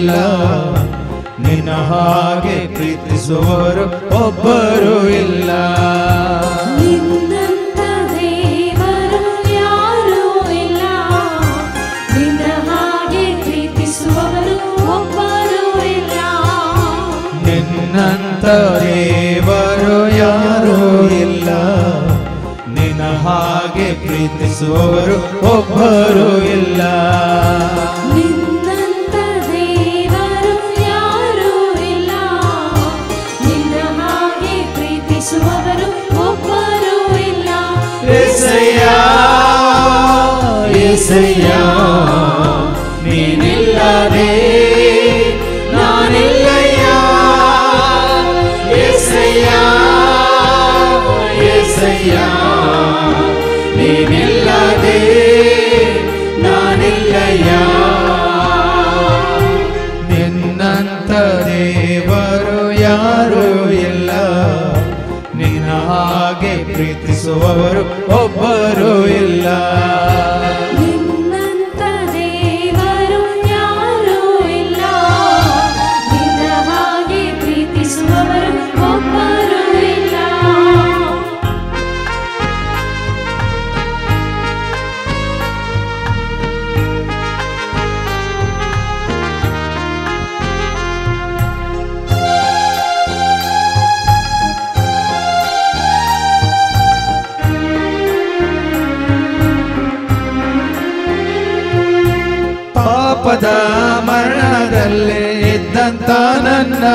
ಇಲ್ಲ, ನಿನ್ನ ಹಾಗೆ ಪ್ರೀತಿಸುವವರು ಒಬ್ಬರು ಇಲ್ಲ. ನಿನ್ನಂತ ದೇವರು ಯಾರೂ ಇಲ್ಲ, ನಿನ್ನ ಹಾಗೆ ಪ್ರೀತಿಸುವವರು ಒಬ್ಬರು ಇಲ್ಲ. ನಿನ್ನಂತ ದೇವರು ಯಾರೂ ಇಲ್ಲ, ನಿನ್ನ ಹಾಗೆ ಪ್ರೀತಿಸುವವರು ಒಬ್ಬರು ಇಲ್ಲ. ನಿನ್ನಂತ ದೇವರು ಯಾರೂ ಇಲ್ಲ, ನಿನ್ನ ಹಾಗೆ ಪ್ರೀತಿಸುವವರು ಒಬ್ಬರು ಇಲ್ಲ. యేసయ్య యేసయ్య ನೀನಿಲ್ಲದೆ ನಾನಿಲ್ಲಯ್ಯ. యేసయ్య యేసయ్య ನೀನಿಲ್ಲದೆ ನಾನಿಲ್ಲಯ್ಯ. ನಿನ್ನಂತ ದೇವರು ಯಾರೂ ಇಲ್ಲ, ನಿನ್ನ ಹಾಗೆ ಪ್ರೀತಿಸುವವರು ಒಬ್ಬರು ಇಲ್ಲ. ನಿನ್ನಂತ ದೇವರು ಯಾರೂ ಇಲ್ಲ, ನಿನ್ನ ಹಾಗೆ ಪ್ರೀತಿಸುವವರು ಒಬ್ಬರು ಇಲ್ಲ. ಪಾಪದ ಮರಣದಲ್ಲೇ ಇದ್ದಂತ ನನ್ನ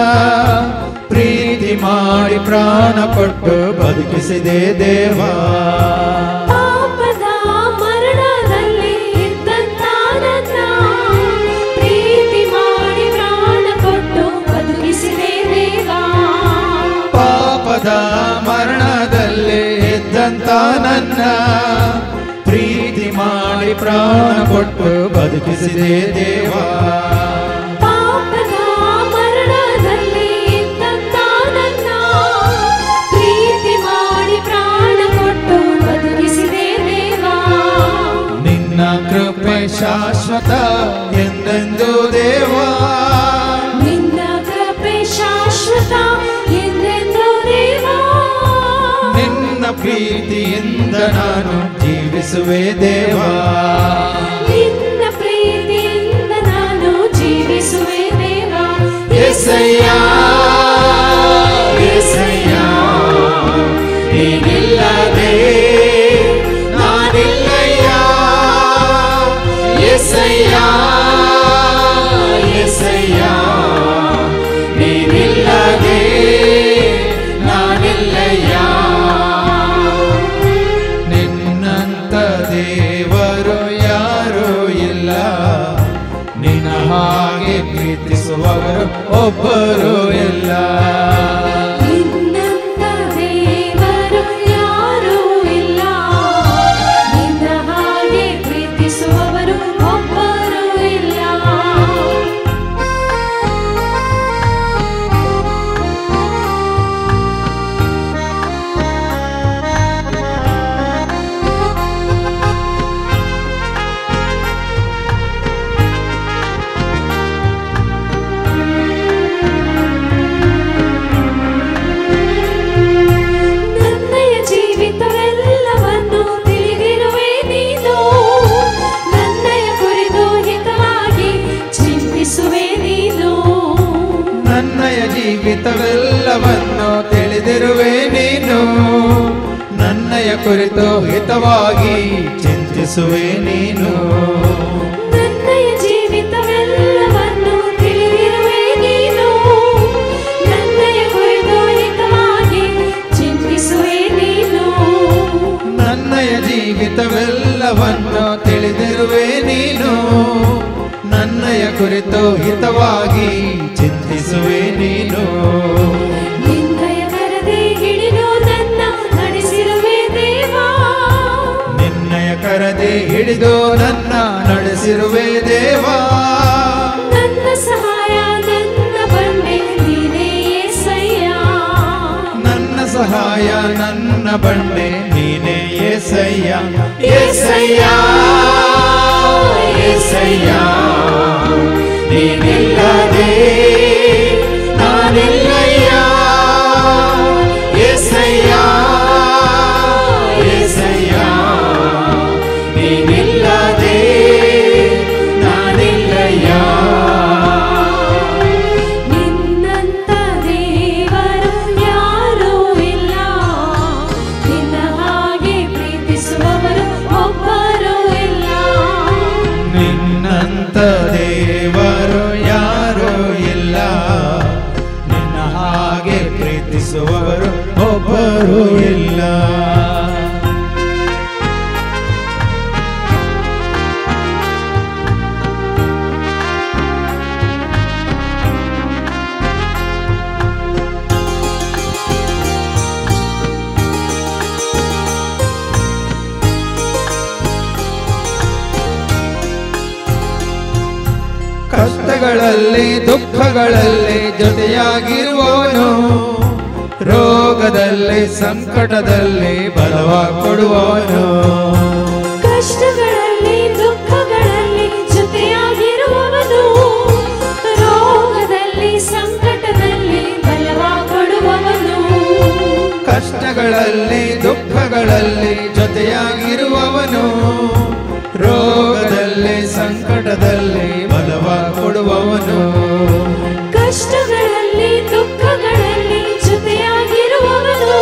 ಪ್ರೀತಿ ಮಾಡಿ ಪ್ರಾಣ ಕೊಟ್ಟು ಬದುಕಿಸಿದೆ ದೇವ. ಪಾಪದ ಮರಣದಲ್ಲಿ ಇದ್ದಂತ ನನ್ನ ಪ್ರೀತಿ ಮಾಡಿ ಪ್ರಾಣ ಕೊಟ್ಟು ಬದುಕಿಸಿದೆ ದೇವ. ಪಾಪದ ಮರಣದಲ್ಲೇ ಇದ್ದಂತ ನನ್ನ ಪ್ರೀತಿ ಮಾಡಿ ಪ್ರಾಣ ಕೊಟ್ಟು ಬದುಕಿಸಿದೆ ದೇವ. ಪಾಪದ ಮರಣದಲ್ಲಿ ಇದ್ದಂತ ನನ್ನ ಪ್ರೀತಿ ಮಾಡಿ ಪ್ರಾಣ ಕೊಟ್ಟು ಬದುಕಿಸಿದೆ ದೇವ. ನಿನ್ನ ಕೃಪೆ ಶಾಶ್ವತ ಎಂದೆಂದು ದೇವ. ನಿನ್ನ ಕೃಪೆ ಶಾಶ್ವತ ಎಂದೆಂದು ದೇವ. ನಿನ್ನ ಪ್ರೀತಿಯಿಂದ ನಾನು ಜೀವಿಸುವೆ ದೇವ. ನಿನ್ನ ಪ್ರೀತಿಯಿಂದ ನಾನು ಜೀವಿಸುವೆ ದೇವ. యేసయ్య యేసయ్య ನೀನಿಲ್ಲದೆ ನಾನಿಲ್ಲಯ್ಯ. యేసయ్య యేసయ్య ನೀನಿಲ್ಲದೆ ನಾನಿಲ್ಲಯ್ಯ. ನಿನ್ನಂತ ದೇವರು ಯಾರೂ ಇಲ್ಲ, ನಿನ್ನ ಹಾಗೆ ಪ್ರೀತಿಸುವವರು ಒಬ್ಬರು ಇಲ್ಲ. ನಿನ್ನಂತ ದೇವರು ಯಾರೂ ಇಲ್ಲ, ನಿನ್ನ ಹಾಗೆ ಪ್ರೀತಿಸುವವರು ಒಬ್ಬರು ಇಲ್ಲ. ನನ್ನಯ ಜೀವಿತವೆಲ್ಲವನ್ನು ತಿಳಿದಿರುವೆ ನೀನು, ನನ್ನಯ ಕುರಿತು ಹಿತವಾಗಿ ಚಿಂತಿಸುವೆ ನೀನು. ನನ್ನಯ ಜೀವಿತವೆಲ್ಲವನ್ನು ತಿಳಿದಿರುವೆ ನೀನು, ನನ್ನಯ ಕುರಿತು ಹಿತವಾಗಿ ಚಿಂತಿಸುವೆ ನೀನು. ನನ್ನಯ ಜೀವಿತವೆಲ್ಲವನ್ನು ತಿಳಿದಿರುವೆ ನೀನು, ನನ್ನಯ ಕುರಿತು ಹಿತವಾಗಿ ಚಿಂತಿಸುವೆ ನೀನು. ನನ್ನಯ ಜೀವಿತವೆಲ್ಲವನ್ನು ತಿಳಿದಿರುವೆ ನೀನು, ನನ್ನಯ ಕುರಿತು ಹಿತವಾಗಿ ಚಿಂತಿಸುವೆ ನೀನು. ನಿನ್ನಯ ಕರದೆ ಹಿಡಿದು ನನ್ನ ನಡೆಸಿರುವೆ ದೇವಾ. ನಿನ್ನಯ ಕರದೆ ಹಿಡಿದು ನನ್ನ ನಡೆಸಿರುವೆ ದೇವಾ. ನನ್ನ ಸಹಾಯ ನನ್ನ ಬಂಡೆ ನೀನೇ యేసయ్య. ನನ್ನ ಸಹಾಯ ನನ್ನ ಬಂಡೆ ನೀನೇ యేసయ్య. యేసయ్య యేసయ్య ನೀನಿಲ್ಲ ಪ್ರೀತಿಸುವವರು ಒಬ್ಬರೂ ಇಲ್ಲ. ಕಷ್ಟಗಳಲ್ಲಿ ದುಃಖಗಳಲ್ಲಿ ಜೊತೆಯಾಗಿರುವವನು, ರೋಗದಲ್ಲಿ ಸಂಕಟದಲ್ಲಿ ಬಲವ ಕೊಡುವವನು. ಕಷ್ಟಗಳಲ್ಲಿ ದುಃಖಗಳಲ್ಲಿ ಜೊತೆಯಾಗಿರುವವನು, ರೋಗದಲ್ಲಿ ಸಂಕಟದಲ್ಲಿ ಬಲವ ಕೊಡುವವನು. ಕಷ್ಟಗಳಲ್ಲಿ ದುಃಖಗಳಲ್ಲಿ ಜೊತೆಯಾಗಿರುವವನು, ರೋಗದಲ್ಲಿ ಸಂಕಟದಲ್ಲಿ ಬಲವ ಕೊಡುವವನು. ಕಷ್ಟಗಳಲ್ಲಿ ದುಃಖಗಳಲ್ಲಿ ಜೊತೆಯಾಗಿರುವವನು,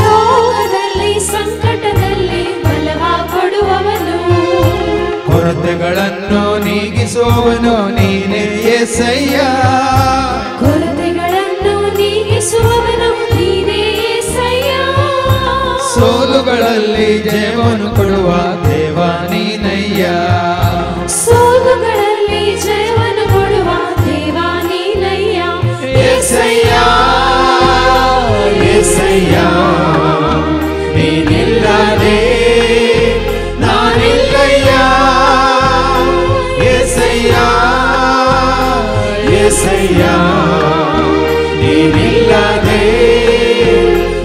ರೋಗದಲ್ಲಿ ಸಂಕಟದಲ್ಲಿ ಬಲವ ಕೊಡುವವನು. ಕೊರತೆಗಳನ್ನು ನೀಗಿಸುವವನು ನೀನೇ యేసయ్య. ಕೊರತೆಗಳನ್ನು ನೀಗಿಸುವವನು ನೀನೇ యేసయ్య. ಸೋಲುಗಳಲ್ಲಿ ಜಯವನ್ನು ಕೊಡುವ ದೇವ ನೀನಯ್ಯ. ಸೋಲುಗಳಲ್ಲಿ ಜಯವನ್ನು ಕೊಡುವ ದೇವ ನೀನಯ್ಯ. యేసయ్య యేసయ్య ನೀನಿಲ್ಲದೆ ನಾನಿಲ್ಲಯ್ಯ. యేసయ్య యేసయ్య ನೀನಿಲ್ಲದೆ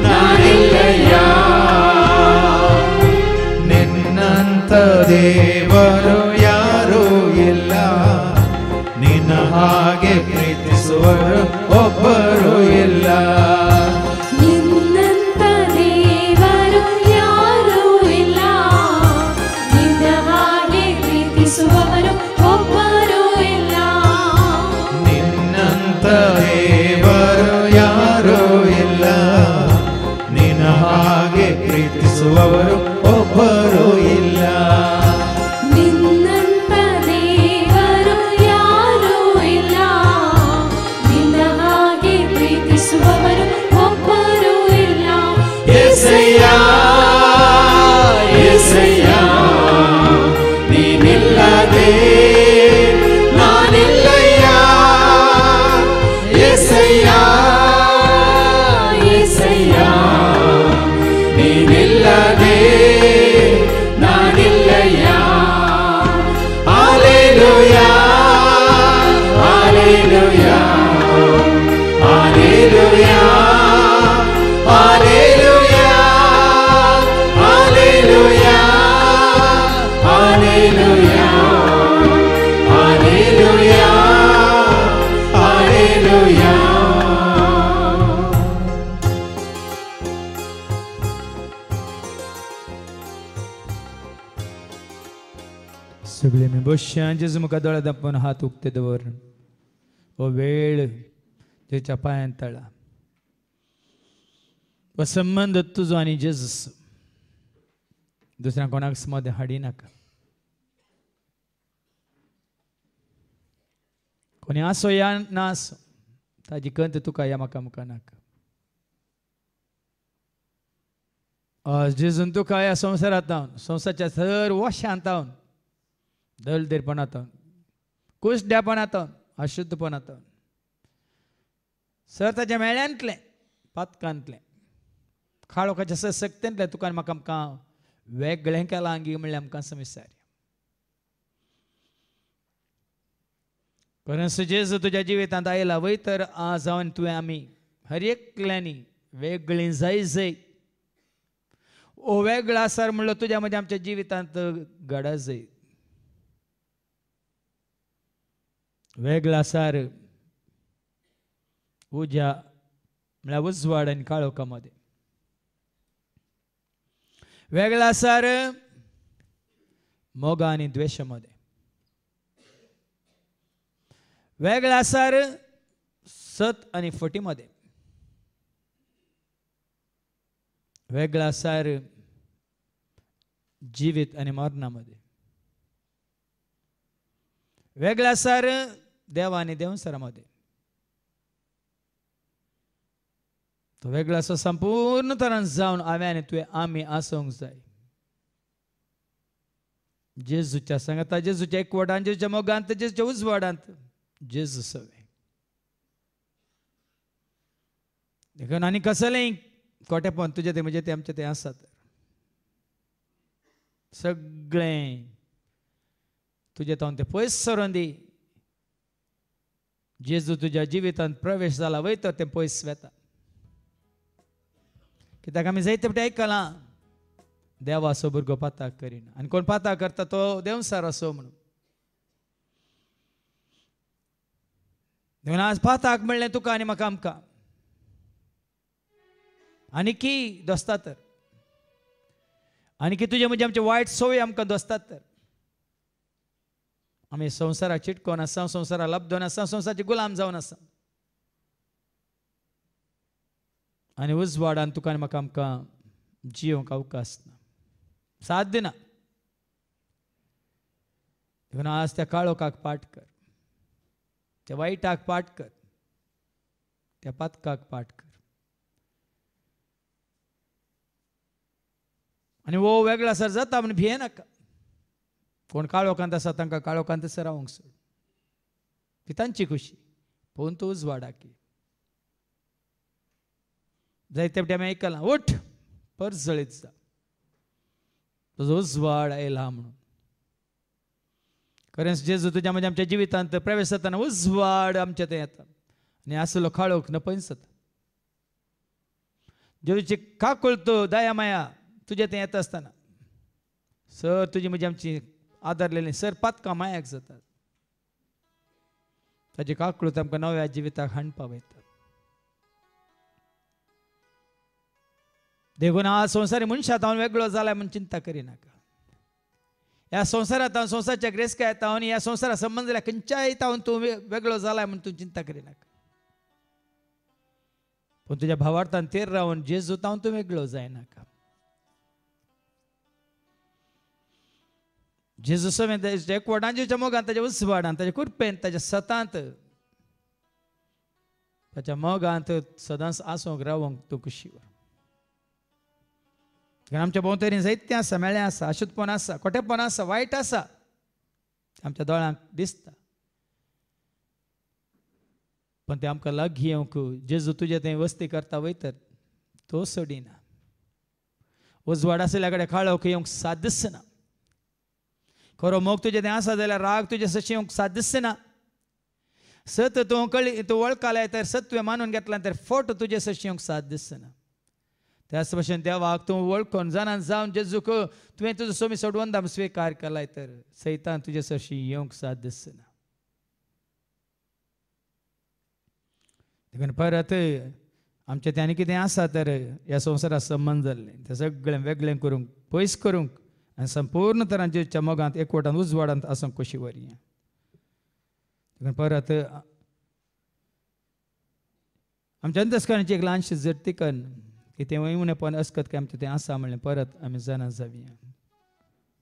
ನಾನಿಲ್ಲಯ್ಯ. ನಿನ್ನಂತ ದೇವರು ಯಾರೂ ಇಲ್ಲ, ನಿನ್ನ ಹಾಗೆ ಪ್ರೀತಿಸುವರು ಒಬ್ಬರೂ ಇಲ್ಲ. ನಿನ್ನಂತ ದೇವರು ಯಾರೂ ಇಲ್ಲ, ನಿನ್ನ ಹಾಗೆ ಪ್ರೀತಿಸುವವರು ಒಬ್ಬರೂ ಇಲ್ಲ. ನಿನ್ನಂತ ದೇವರು ಯಾರೂ ಇಲ್ಲ, ನಿನ್ನ ಹಾಗೆ ಪ್ರೀತಿಸುವವರು ಒಬ್ಬರೂ ಇಲ್ಲ. ನಿನ್ನಂತ ದೇವರು ಯಾರೂ ಇಲ್ಲ, ನಿನ್ನ ಹಾಗೆ ಪ್ರೀತಿಸುವವರು ಒಬ್ಬರೂ ಇಲ್ಲ. యేసయ్య యేసయ్య ನೀನಿಲ್ಲದೆ ನಾನಿಲ್ಲಯ್ಯ. యేసయ్య యేసయ్య ನೀನಿಲ್ಲದೆ ನಾನಿಲ್ಲಯ್ಯ. Hallelujah hallelujah hallelujah hallelujah hallelujah hallelujah hallelujah hallelujah. सगळे बोशांचेच मुखार दोळे दापून हात उक्ते दवरून हो वेळ तेच्या पांयां तळा. हो संबंध तुजो आनी जेजूस, दुसऱ्या कोणाक मदें हाडी नाका. कोणी आसो या ना आसो, ताजी कंत तुका या म्हाका मुखार नाका. आज जेजून तुका ह्या संवसारांत हांव संवसाराच्या सर्व वशांत हांव दलदेरपणांत कुशड्यापणांत अशुद्धपणांत सर ताच्या मेळ्यांतलें पातकांतलें खाळोकाच्या सशक्तींतलें तुका म्हाका आमकां वेगळें केलां आंगी म्हणल्यार आमकां समिसार. परंतु जेजू तुज्या जिवितांत आयला वय तर आज हांव तुवें आमी हर एकल्यांनी वेगळीं जाय जाय ओ वेगळो आसार म्हणलो तुज्या मदें आमच्या जिवितांत घडा जाय. वेगळो आसार उज्या म्हळ्यार उजवाड आनी काळोखा मदें. वेगळो आसार मोगा आनी द्वेशा मदें. वेगळो आसार सत आनी फटी मदें. वेगळो आसार जिवीत आनी मरणा मदें. वेगळो आसार देवा आनी देवसरा मदें. तो वेगळा असो संपूर्ण तरान जावन हांवें तुवें आमी आसूंक जाय. जेजूच्या सांगाता, जेजूच्या एकवटांत, जेजूच्या मोगांत, जेजूच्या उजवाडांत जेजू सवे. देखून आनी कसलेंय खोटेपण तुजें तें म्हजें तें आमचें तें आसा तर सगळें तुजें तावन तें पयस सरोन दी. जेजू तुज्या जिवितांत प्रवेश जाला वयता तें पयस वेता. कित्याक आमी जायते फावटी आयकलां देवा असो भुरगो पाताक करिना, आनी कोण पाताक करता तो देवसार असो म्हणून. देखून आज पाताक म्हणलें तुका आनी म्हाका आमकां आनी की दोस्ता तर, आनी की तुजे म्हणजे आमचे वायट सवय आमकां दोस्तात तर आमी संवसाराक चिटकोन आसा, संवसाराक लबदोन आसा, संवसाराचे गुलाम जावन आसा. आनी उजवाडान तुका आनी म्हाका आमकां जियोंक अवकाश ना, साध्य ना. देखून आज त्या काळोखाक पाट कर, त्या वायटाक पाट कर, त्या पातकाक पाट कर. आनी वो वेगळा सर जाता म्हण भिये नाका. कोण काळोखांत आसा तांकां काळोखांत रावंक सोड, ती तांची खुशी. पळोवन तूं उजवाडाक ये. जायते फावटी आमी आयकलां उठ परस जळीत जा, तुजो उजवाड आयला म्हणून. खरेंच जेजू तुज्या म्हणजे आमच्या जिवितांत प्रवेश जाताना उजवाड आमचे तें येता आनी आसलो काळोख नपयस जाता. जेजूची काकूळ तूं दया माया तुजें तें येता आसतना सर तुजी म्हणजे आमची आदारलेली सर पातकां मायाक जातात. ताची काकूळ आमकां नव्या जिविताक हाडपा वयता. देखून आज संवसारी मनशांत हांव वेगळो जालाय म्हूण चिंता करिनाका. ह्या संवसारांत हांव संवसाराच्या ग्रेस्का येता आनी ह्या संवसारा संबंद जाल्यार खंयच्याय हांव तूं वेगळो जालाय म्हूण तूं चिंता करिनाका. पूण तुज्या भावार्थान तेर रावन जेजू हांव तूं वेगळो जायनाका. जेजू समेत ताच्या एकवटान, जेजूच्या मोगांत, ताच्या उजवाडांत, ताच्या कृपेंत, ताच्या सतांत, ताच्या मोगांत सदांच आसूंक रावंक तूं कुशीवर. आमच्या भोंवतणी जायतें आसा, मेळ्ळें आसा, अशुद्धपण आसा, खोटेपण आसा, वायट आसा, आमच्या दोळ्यांक दिसता. पण तें आमकां लागीं येवंक जेजू तुजें तें वस्ती करता वयतर तो सोडिना. उजवाड आसल्या कडेन काळोख येवंक साध्यच ना. खरो मोग तुजें तें आसा जाल्यार राग तुजे सशी येवंक साध्यच ना. सत तूं वळखलाय तर सत तुवें मानून घेतला तर फोट तुजे सशी येवंक साध्यच ना. त्याच भशेन देवाक तूं वळखून जाणान जावन जेजूक तुवें तुजो सोमी सोडवंदा स्वीकार केलाय तर सैतान तुजे सरशी येवंक साध्यच ना. देखून परत आमचें तें आनी कितें आसा तर ह्या संवसाराक संबंद जाल्लें तें सगळें वेगळें करूंक पयस करूंक आनी संपूर्ण तरान जेजूच्या मोगांत एकवटान उजवाडांत आसूंक कशी वरी. देखून परत आमच्या अंतस्करणाची एक ल्हानशी जट्टिकन की तें उणेपण अस्कत काय आमचें तें आसा म्हणलें परत आमी जाणा जावया.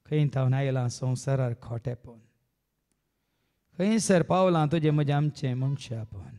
खंय थावन आयलां संवसारार खोटेपण, खंयसर पावलां तुजें म्हजें आमचें मनशापण.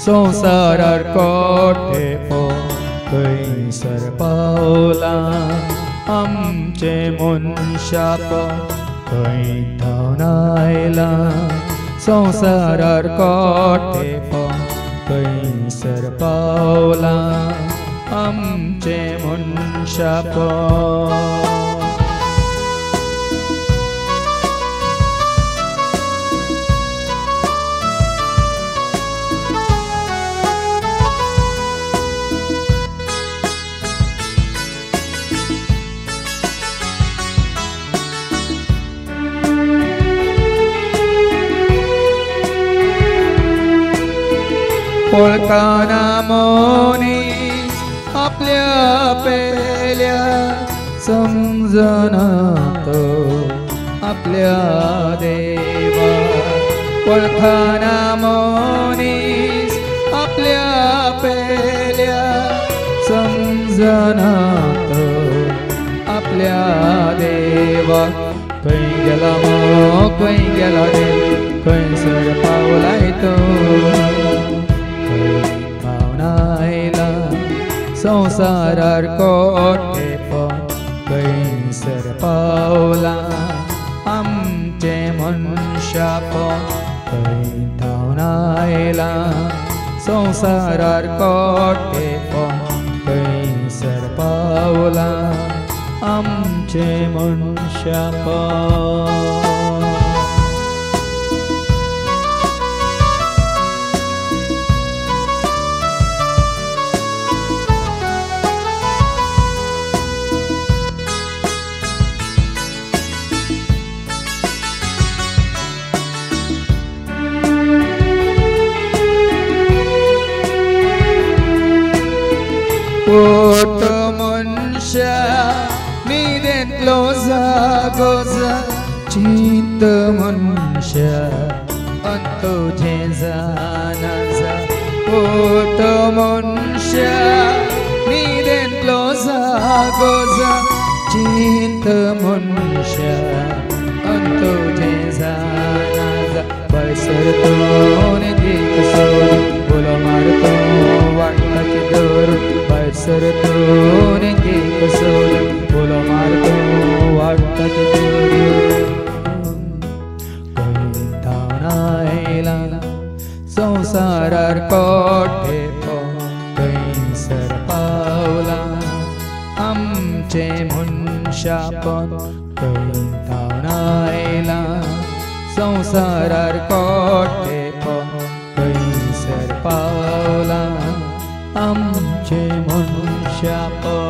संसारार खोटेपण खंयसर पावलां आमचें मनशापण. खंय थावन आयलां संवसारार खोटेपण खंयसर पावलां आमचें मनशापण. वळखाना मनीस आपल्या पेल्या समजना तो आपल्या देवा वळखाना मनीस आपल्या पेल्या समजना तो आपल्या देवा खंय गेला खंय गेला रे खंयसर पावलाय तो खंय पावना आयला संसारार कोठेपण खंयसर पावला आमचे मनशापण खंय धांवन आयला संसारार कोठेपण खंयसर पावला आमचे मनशापण पोट मनशा न्हिदेंतलो जागो जा चिंत मनशा अंतुजें जाना जा पोट मनशा न्हिदेंतलो जागो जा चिंत मनशा अंतुजें जाना जा बैसर तो निदीक सोड बोलो मारतो वाटताची धरून बैसर तो निदीक सोड बोलो मारतो वाटताची धरून खंय धांवन आयला संसारार कोठेपण खंयसर पावला आमचे मनशापण खंय धांवन आयला संसारार कोठेपण खंयसर पावला आमचे मनशापण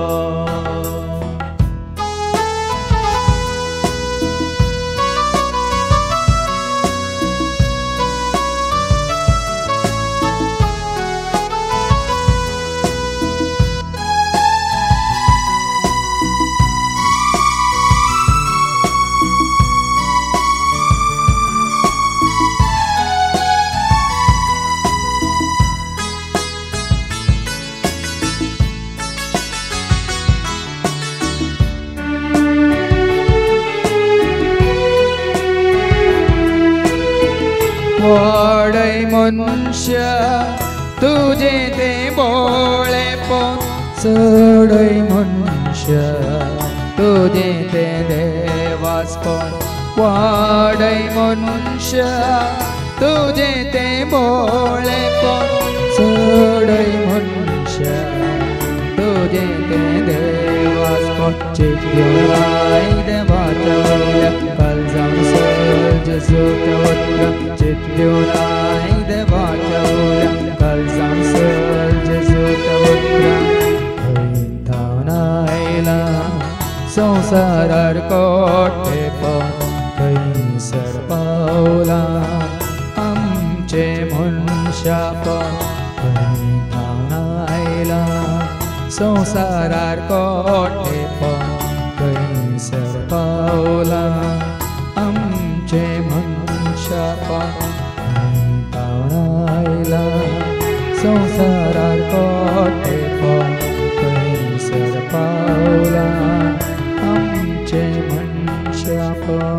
वडय मनशा तुझे ते बोळेपण चडय मनशा तुझे ते देवासपण वडय मनशा तुझे ते बोळेपण चडय मनशा तुझे ते देवासपण चित घेवन आय देवाच्या वयल्या काल जावन जेजूच्या वयल्या चित घेवन आय देवाच्या वयल्या काल जावन जेजूच्या वयल्या खंय धांवन आयला संसारार कोठेपण खंयसर पावला आमचे मनशापण खंय धांवन आयला संसारार कोठेपण खंयसर पावला आमचे मनशापण खंय धांवन आयला संसारार कोठेपण खंयसर पावला आमचे मनशापण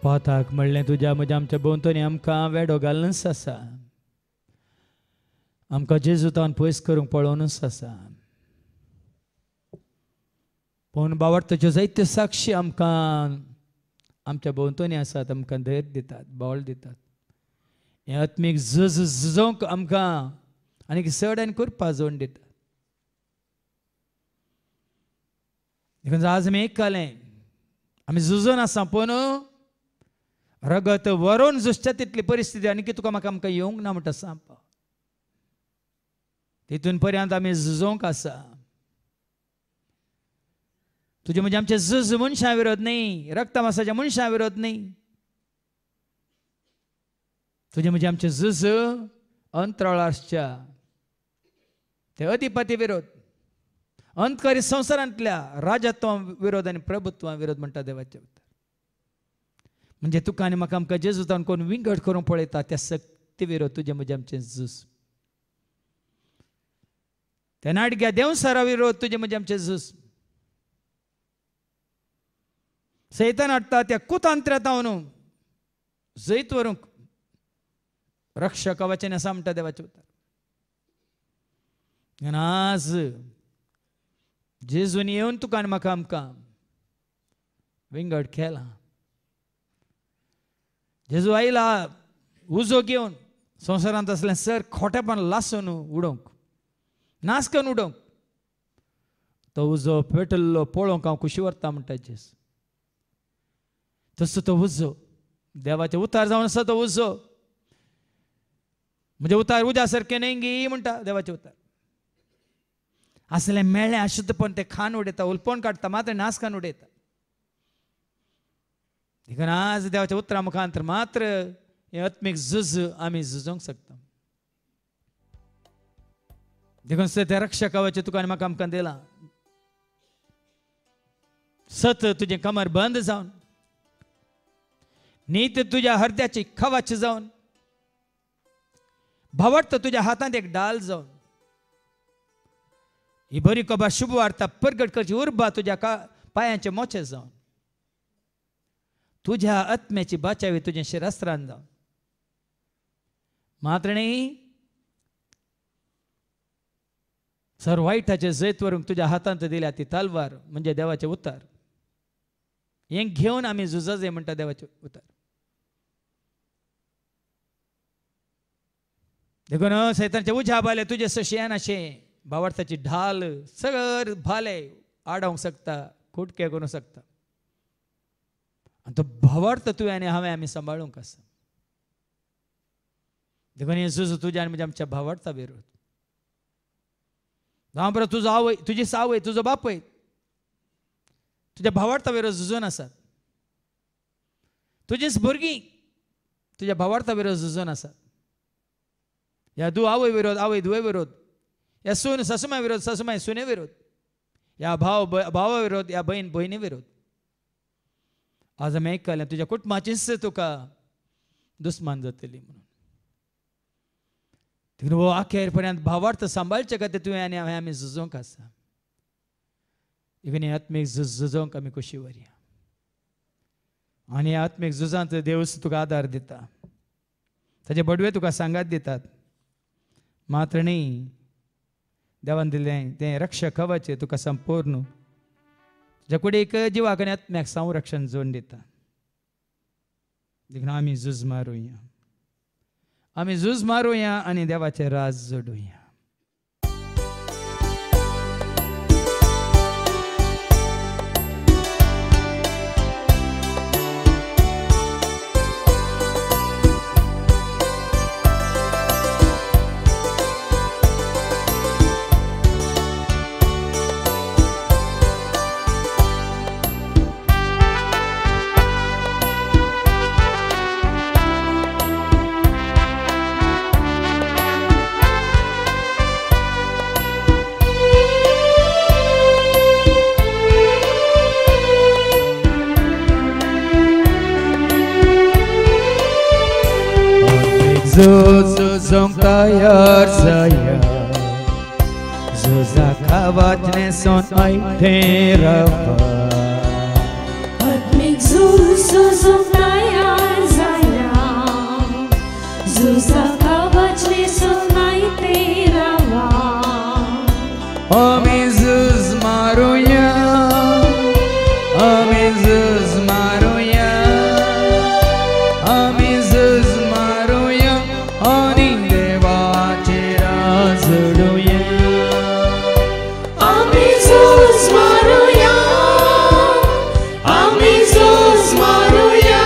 पाताक म्हणलें तुज्या म्हज्या आमच्या भोंवतणी आमकां वेडो घालनूच आसा आमकां जेजूतान पयस करूंक पळोवनूच आसा पूण बावडताच्यो जायत्यो साक्षी आमकां आमच्या भोंवतणी आसात आमकां धैर्य दितात बळ दितात हें आत्मीक झुजोवंक आमकां आनीक चड आनी करपा जोड दितात देखून आज आमी आयकलें आमी झुजोन आसा पूण रगत वरून झुजता तितली परिस्थिती आनी तुका म्हाका आमकां येवंक ना म्हणटा सांगपा तितून पर्यंत आमी झुजोवंक आसा तुझे म्हणजे आमचे झुज मनशा विरोध नाही, रक्तमासाच्या मनशा विरोध नाही. तुझे म्हणजे आमचे झुज अंतराळाच्या ते अधिपती विरोध, अंतकारी संसारांतल्या राजत्वा विरोध आणि प्रभुत्वा विरोध म्हणटा देवाचे उतर. म्हणजे तुका आनी म्हाका आमकां जेजुतान कोण विंगड करून पळयता त्या सक्ती विरोध तुझे म्हणजे आमचे झूज. त्या नाडग्या देवसारा विरोध तुझे म्हणजे आमचे झूज. सैतान हाडटा त्या कुतांत्र्यातावन जैत व्हरूंक रक्षक कवचान आसा म्हणटा देवाचे उतर. आनी आज जेजून येवन तुका आनी म्हाका आमकां विंगड केला. जेजू आयला उजो घेवन संवसारांत असलें सर खोटेपण लासून उडोवंक, नास करून उडोवंक. तो उजो पेटल्लो पळोवंक हांव खुशी व्हरता म्हणटा जेजू. तसो तो उजो देवाचे उतार जावन आसा. तो उजो म्हणजे उतार उज्या सारकें न्ही म्हणटा देवाचे उतार. असलें मेळ्ळें अशुद्धपण ते खान उडयता, उलपण काडटा, मात्र नास करून उडयता. देखून आज देवाच्या उतरा मुखांतर मात्र हे आत्मीक झुज आमी झुजोवंक शकता. देखून ते रक्षक कवच तुका आनी म्हाका आमकां दिला. सत तुजें कमर बंद जावन, नीत तुज्या हृदयाची खवाच जावन, भावट तुज्या हातांत एक डाल जावन, ही बरी खबर शुभ वार्ता प्रगट करची उर्बा तुज्या पायांचे मोचे जावन, तुझ्या आत्म्याची बाचावी तुझ्या शिरस्त्रान जावन. मात्र न्ही सर वायटाचे जैत व्हरूंक तुज्या हातांत दिल्या ती तलवार म्हणजे देवाचे उतार. हें घेवन आमी झुजजे म्हणटा देवाचे उतार. देखून सैतानाचे उज्या भाले तुजे सशेन अशें भावार्थाची ढाल सगळं भाले आडावंक शकता, खुटके करूंक शकता. आणि तो भावार्थ तुवें आनी हांवें आमी सांबाळूंक आसा. देखून हे झुज तुज्या आनी म्हणजे आमच्या भावार्था विरोध. जावं बरो तुजो आवय, तुजी सावय, तुजो बापय तुज्या भावार्था विरोध झुजून आसात. तुजीच भुरगीं तुज्या भावार्था विरोध झुजून आसात. ह्या धूव आवय विरोध, आवय धुवे विरोध, ह्या सून सासूमाय विरोध, सासूमाय सुने विरोध, ह्या भावा विरोध, ह्या बहीण भयणी विरोध. आज आमी आयकलें तुज्या कुटुंबाचीच तुका दुस्मान जातली म्हणून. देखून हो अखेर पर्यंत भावार्थ सांबाळचे खातीर तुवें आनी हांवें आमी झुजोवंक आसा. देखून हे आत्मीक झुजोवंक आमी खुशी व्हरया. आनी ह्या आत्मीक झुजांत देव तुका आदार दिता, ताचे बडवे तुका सांगात दितात. मात्र न्ही देवान दिलें तें रक्षक कवच तुका संपूर्ण तुज्या कुडीक जिवाक आनी आत्म्याक संरक्षण जोडून दिता. देखून आमी झूज मारूया, आमी झूज मारूया आनी देवाचें राज जोडुया. Zuzong tayar saya, Zuza kawat neson ay terapa. Atmik zuzong tayar saya, Zuza kawat neson ay terapa. Ami zuz maruya, Ami zuz maruya, Ami zuz maruya. Ani devache raz joduya, Ami zuz maruya, Ami zuz maruya,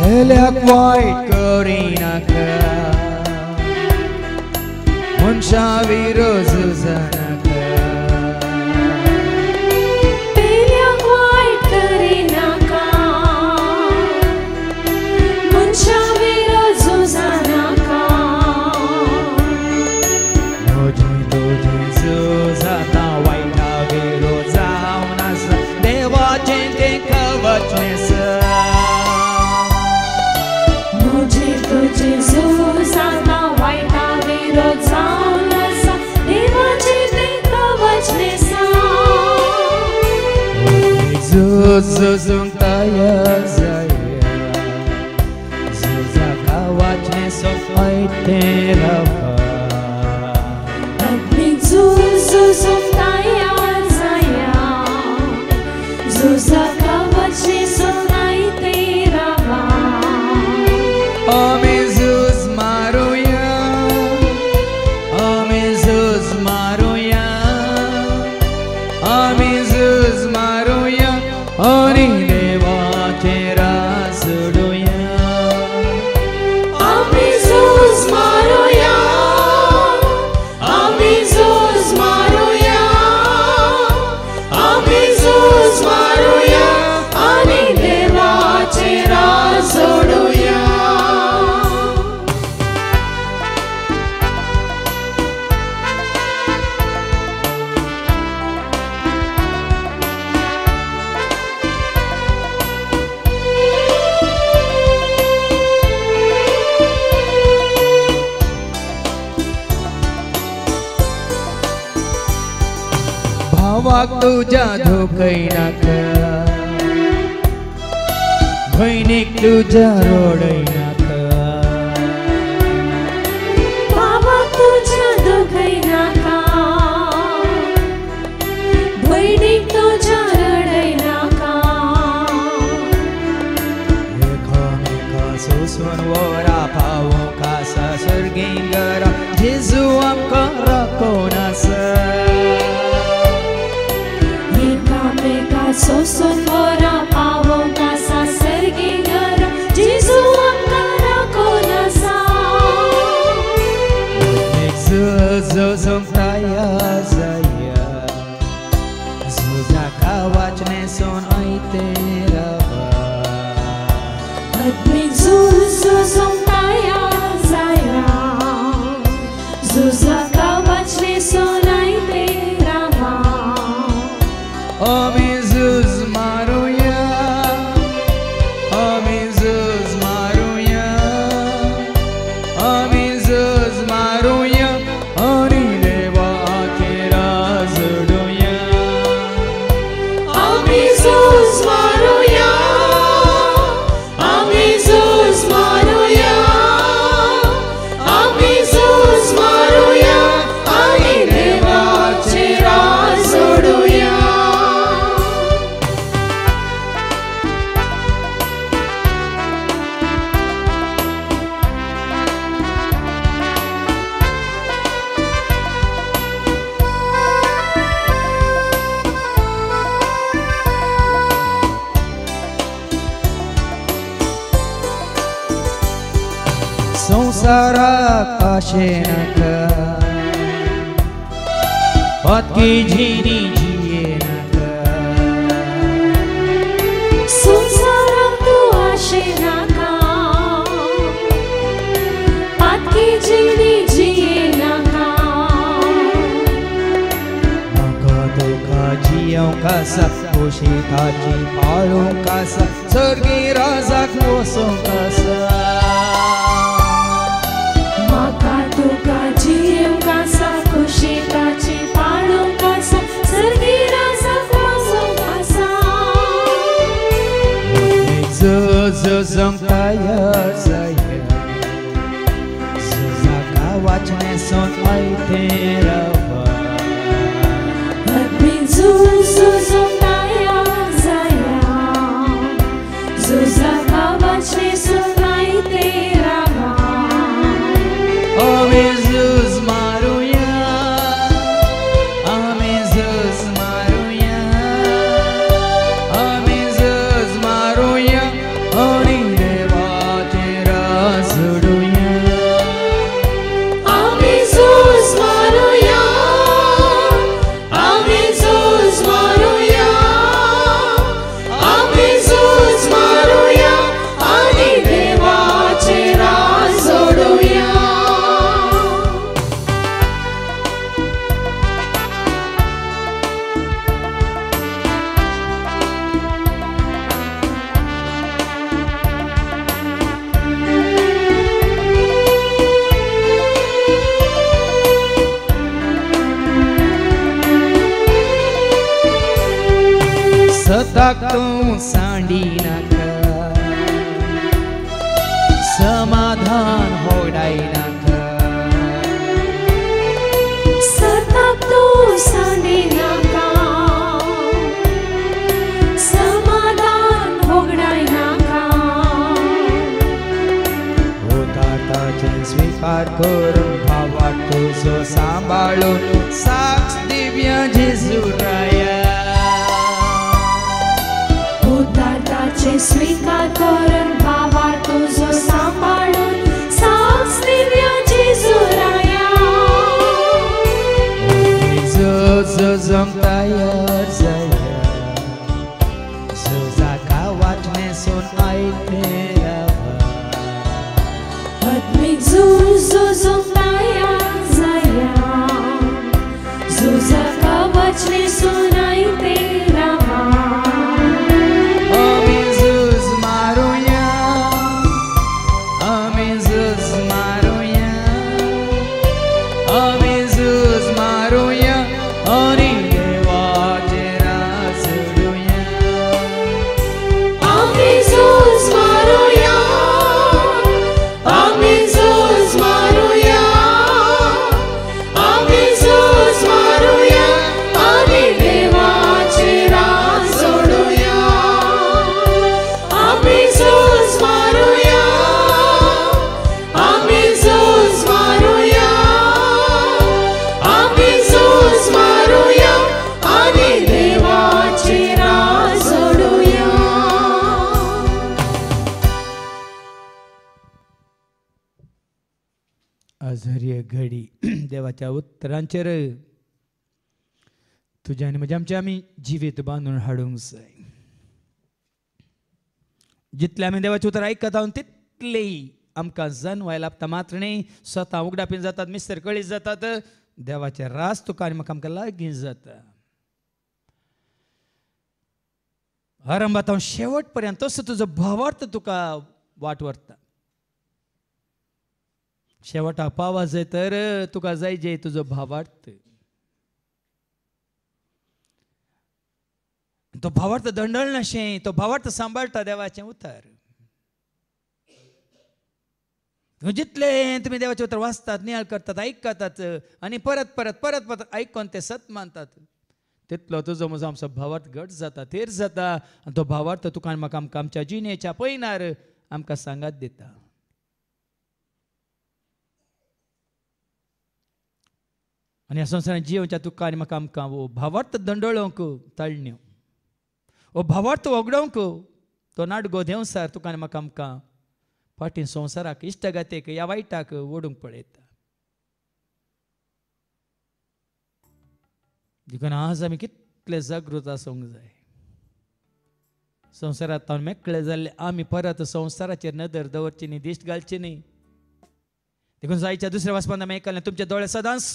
Elek white Korinaka Munshaviro Zuzanaka Elek white Korinaka Munshaviro Zuzanaka Mujhi Zuzana Waina Viro Zaunasa Deva Jente Kavachnesa तुझे सुसाना वाईटा विरोध जाऊन सा देवाचे ते कवचने सा Zuzum taya zaya Zuza kawachne so aite rava अग्नि जुजुम ताया जाया जुजा कवचने सुनाई तेरा वा Jesus Maruya Jesus Maruya Jesus Maruya Hari Deva Tera Suduya Jesus Maruya Jesus Maruya Jesus Maruya Ani Deva Tera Suduya भावाक तुझ्या धोकै नाका भैनिक तुझ्या रोडै नाका बाबा तुझ्या दुखै नाका बहिणी तुझ्या रडै नाका एकामेका सोसून वरा पावो कासा सर्गिंगरा जेजू आमका राखोनासा एकामेका सोसून वरा पावो कासा सर्गिंगरा जेजू आमका राखोनासा Zuzum taya zaya Zuza kawachne son aite rava अग्नि जुजुम ताया जाया जुजा कवचने सुनाई तेरा वा Jesus Maruya Jesus Maruya Jesus Maruya Hari Deva Tera Suduya Jesus Maruya Jesus Maruya Jesus Maruya Ani Deva Tera Suduya संसाराक आशेनका Patki झिनी जियेनका संसाराक तू आशे नाका पातकी जिणी जिये नाका नका दुखा जियौ कसा कुशिताची पाळू कसा सर्गी राजाक वसो कसा माका तुका जियेव कासा कुशिताची पाळू कासा सर्गी रासा वासो Kasa Zuzum taya zaya Zuza kawachne son aite rava अग्नि जुजुम ताया जाया जुजा कवचने सुनाई तेरा वा Jesus Maruya Jesus Maruya Jesus Maruya Hari Deva सताक तूं सांडी नाका समाधान होडाय नाका सताक तूं सांडी नाका समाधान होगडाय नाका उदारताचे स्वीकार करून भावाक तुजो सांबाळून साक्ष दिव्य जेजू राया उदारताचे स्वीकार करून भावा तुझो सांभाळून साक्ष दिव्य जेजू राया जो तयार जाया जाका वाटणे सोन आयते रावा आत्मिक झुजो तयार जाया झुजाका वचने सुनायते रावा अजर्य घडी देवाच्या उत्तरांचेर तुझ्या आनी म्हज्या आमचे आमी जिवीत बांदून हाडूंक जाय जितले आमी देवाचे उतर आयकता तितले आमकां जाणवाय लाभता मात्र न्ही स्वता उगडापीन जातात मिस्तर कळीत जातात देवाचे रास तुका आनी म्हाका आमकां लागीं जाता आरंभात शेवट पर्यंत तसो तुजो भावार्थ तुका वाट व्हरता शेवटाक पावा जाय तर तुका जाय जे तुजो भावार्थ तो भावार्थ दंडळनाशें तो भावार्थ सांबाळटा देवाचें उतर जितले तुमी देवाचें उतर वाचतात नियाळ करतात आयकतात आनी परत परत परत परत आयकून ते सत मानतात तितलो तुजो म्हजो आमचो भावार्थ घट जाता थेर जाता आनी तो भावार्थ तुका आनी म्हाका आमकां आमच्या जिणेच्या पयनार आमकां सांगात दिता आनी ह्या संवसारांत जियोवच्या तुका आनी म्हाका आमकां वो भावार्थ दंडळोवंक तळण्यो वो भावार्थ वगडोवंक तो नाडगो देंवसार तुका आनी म्हाका आमकां फाटीं संवसाराक इश्टगातेक ह्या वायटाक ओडूंक पळयता देखून आज आमी कितले जागृत आसूंक जाय संवसारांत हांव मेकळे जाल्ले आमी परत संवसाराचेर नदर दवरची न्ही दिश्ट घालची न्ही देखून जायच्या दुसऱ्या वाचपान आमी आयकलें तुमचे दोळे सदांच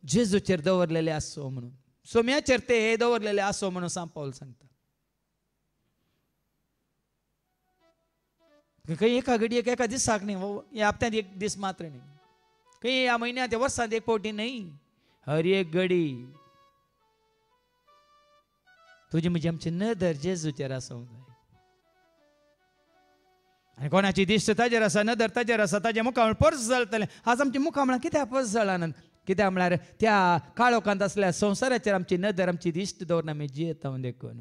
जेजूचेर दवरलेले आसो म्हणून सोम्याचेर ते दवरलेले आसो म्हणून सांत पावल सांगता खंय एका घडयेक एका दिसाक न्ही ह्या हप्त्यांत एक दीस मात्र न्ही खंय ह्या म्हयन्यांत ह्या वर्सांत एक फावटी न्ही हर एक घडी तुजी म्हजी आमची नदर जेजूचेर आसूंक जाय आनी कोणाची दिश्ट ताजेर आसा नदर ताजेर आसा ताजे मुखामळ पर्स जळटलें आज आमची मुखामळां कित्याक पर्स जळानात कित्याक म्हळ्यार त्या काळोखांत आसल्या संवसाराचेर आमची नदर आमची दिश्ट दवरून आमी जियेता देखून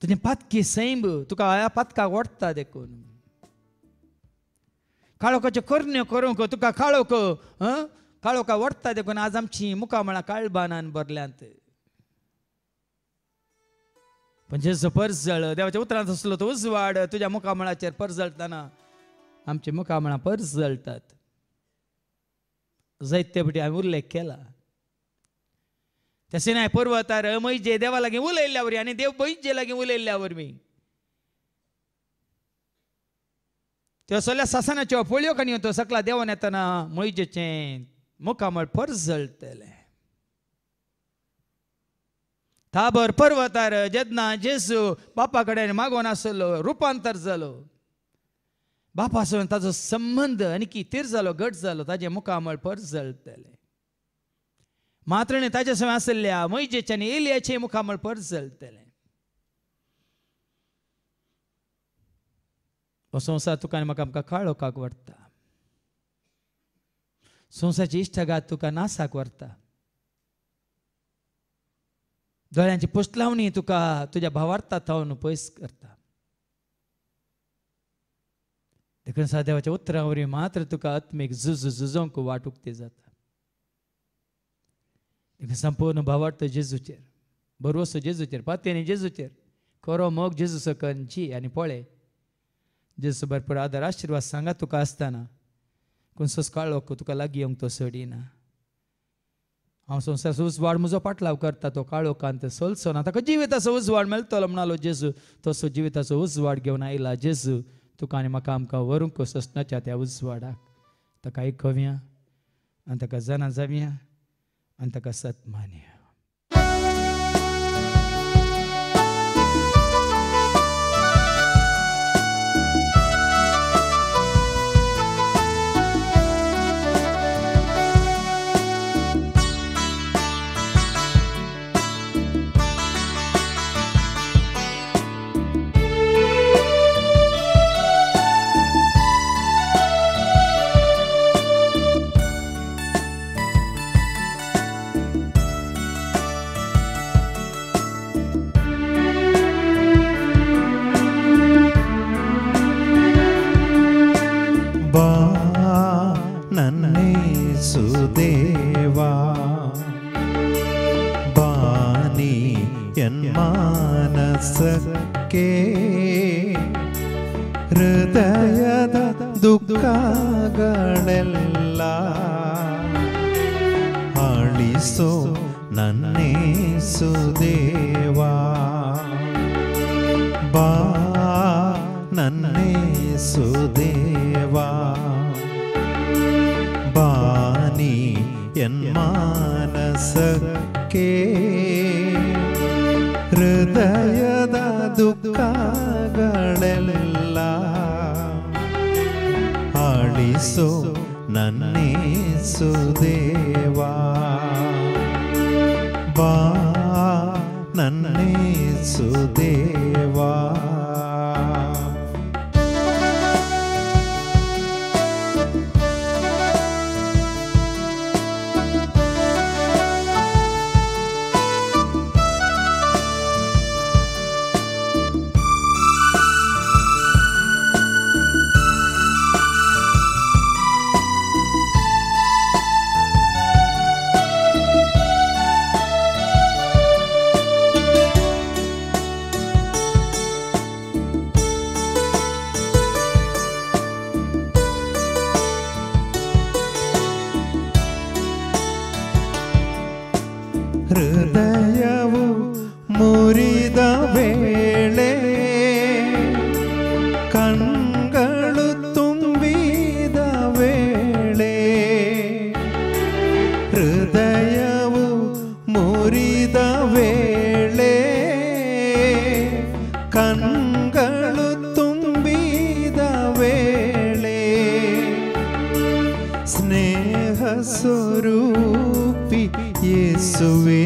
तुजें पातकी सैंब तुका ह्या पातकाक ओडटा देखून काळोखाच्यो करण्यो करूंक तुका काळोखा ओडटा देखून आज आमची मुखामळां काळबानान भरल्यांत पण जेजो पर्स जळ देवाच्या उतरांत आसलो तो उजवाड तुज्या मुखामळाचेर पर्स जळटना आमची मुखामळां पर्स जळटात जायते फावटी हांवें उल्लेख केला त्या सिनाय पर्वतार मैजे देवा लागीं उलयल्ल्या वरवीं आनी देव मैजे लागीं उलयल्ल्या वरवीं त्यो सगळ्या सासनाच्यो पोळयो काणयो तो सकला देवान येतना मैजेचें मुखामळ पर्स जळटलें ताबर पर्वतार जेन्ना जेजू बापा कडेन मागोन आसलो रुपांतर जालो बापासून ताजो संबंध आनी की तीर जालो घट जालो ताजे मुखामळ पर्स जळटले मात्र न्ही ताचे सवय आसल्या मैजेचे आनी एलियाचे मुखामळ पर चलतले. हो संवसार तुका आनी म्हाका आमकां काळोखाक व्हरता. संवसाराची इश्टगात तुका नासाक व्हरता. दोळ्यांची पोस्टलावणी तुका तुज्या भावार्थात थावन पयस करता. देखून देवाच्या उतरावरी मात्र तुका आत्मीक झुजोवंक वाट उक्ती जाता. देखून संपूर्ण भावार्थ जेजूचेर, भरवसो जेजूचेर, पातयेनी जेजूचेर, खरो मोग जेजू सकनची आनी पळय जेजू भरपूर आदार आशिर्वाद सांगा तुका आसतना कोण काळोख तुका लागीं येवंक तो सोडिना. हांव संवसार उजवाड म्हजो पाटलाव करता तो काळोखांत सोलसो ना. ताका जिविताचो उजवाड मेळटलो म्हणालो जेजू. तसो जिविताचो उजवाड घेवन आयला जेजू तुका आनी म्हाका आमकां व्हरूंक सोसनाच्या त्या उजवाडाक. ताका आयकव्या आनी ताका जाणा जावया आनी ताका सत मानया. ದೇವಾ ಬಾನಿ ಎನ್ಮಾನಸಕ್ಕೆ ಹೃದಯದ ದುಃಖಗಳೆಲ್ಲ ಆಳಿಸೋ ನನ್ನೇಸು ದೇವಾ ಬಾ ನನ್ನೇಸು ದೇವಾ ಬಾನಿ ಎನ್ಮಾನಸಕ್ಕೆ ಹೃದಯದ ದುಃಖಗಳೆಲ್ಲ ಆಳಿಸೋ ನನ್ನೇಸು ದೇವಾ ಬಾ ನನ್ನೇಸು ದೇವಾ ಹೃದಯವು ಮುರಿದ ವೇಳೆ ಕಣ್ಗಳು ತುಂಬಿದ ವೇಳೆ ಹೃದಯವು ಮುರಿದ ವೇಳೆ ಕಣ್ಗಳು ತುಂಬಿದ ವೇಳೆ ಸ್ನೇಹ ಸ್ವರೂಪಿ ಯೇಸುವೇ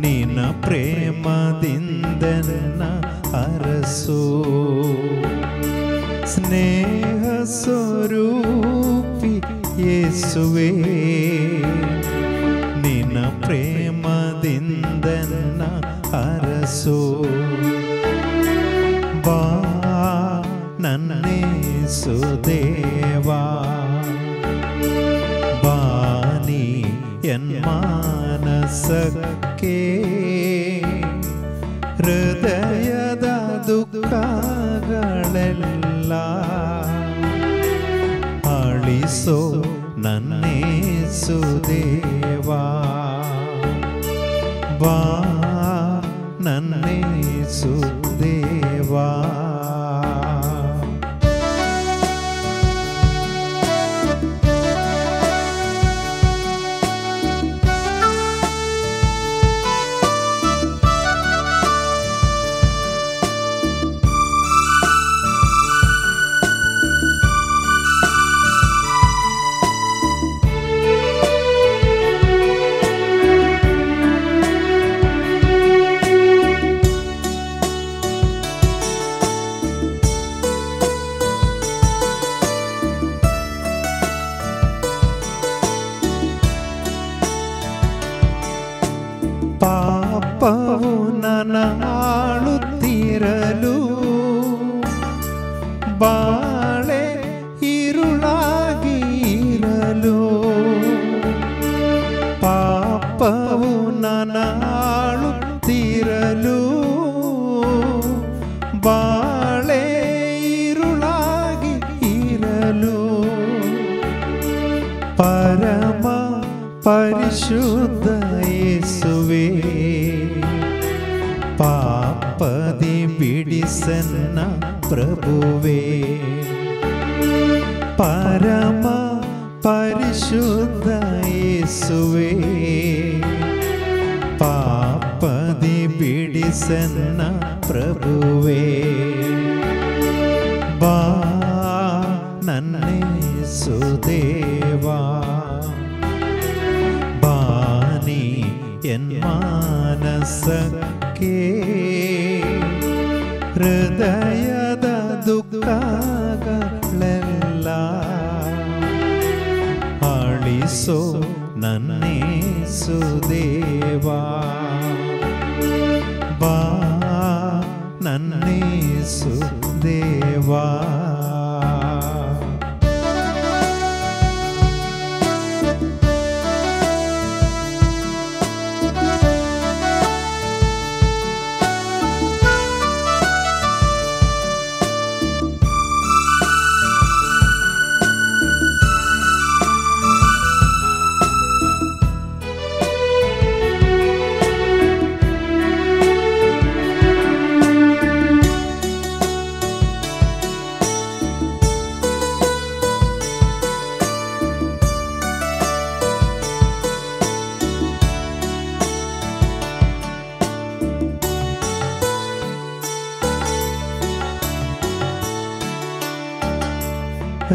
ನಿನ್ನ ಪ್ರೇಮದಿಂದ ಅರಸೋ ಸ್ನೇಹ ಸ್ವರೂಪಿ ಯೇಸುವೇ ನಿನ್ನ ಪ್ರೇಮದಿಂದ ಅರಸೋ ಬಾ ನನ್ನೇಸು ದೇವಾ ಬಾನಿ ಎನ್ಮಾನಸಕ್ಕೆ ಹೃದಯದ ದುಃಖಗಳೆಲ್ಲ ಆಳಿಸೋ ನನ್ನೇಸು ದೇವಾ ಬಾ ನನ್ನೇಸು ದೇವಾ ಪಾಪವು ನನ್ನ ಆಳುತ್ತಿರಲು ಬಾಳೆ ಇರುಳಾಗಿ ಇರಲು ಪಾಪವು ನನ್ನ ಆಳುತ್ತಿರಲು ಬಾಳೆ ಇರುಳಾಗಿ ಇರಲು ಪರಮ ಪರಿಶುದ್ಧ ಯೇಸುವೇ ಪಾಪದಿ ಬಿಡಿಸನ್ನ ಪ್ರಭುವೇ ಪರಮ ಪರಿಶುದ್ಧ ಯೇಸುವೇ ಪಾಪದಿ ಬಿಡಿಸನ್ನ ಪ್ರಭುವೇ ಬಾ ನನ್ನೇಸು ದೇವಾ ಬಾನಿ ಎನ್ ಮಾನಸಕ್ಕೆ ಹೃದಯದ ದುಃಖಗಳೆಲ್ಲ ಆಳಿಸೋ ನನ್ನೇಸು ದೇವಾ ಬಾ ನನ್ನೇಸು ದೇವಾ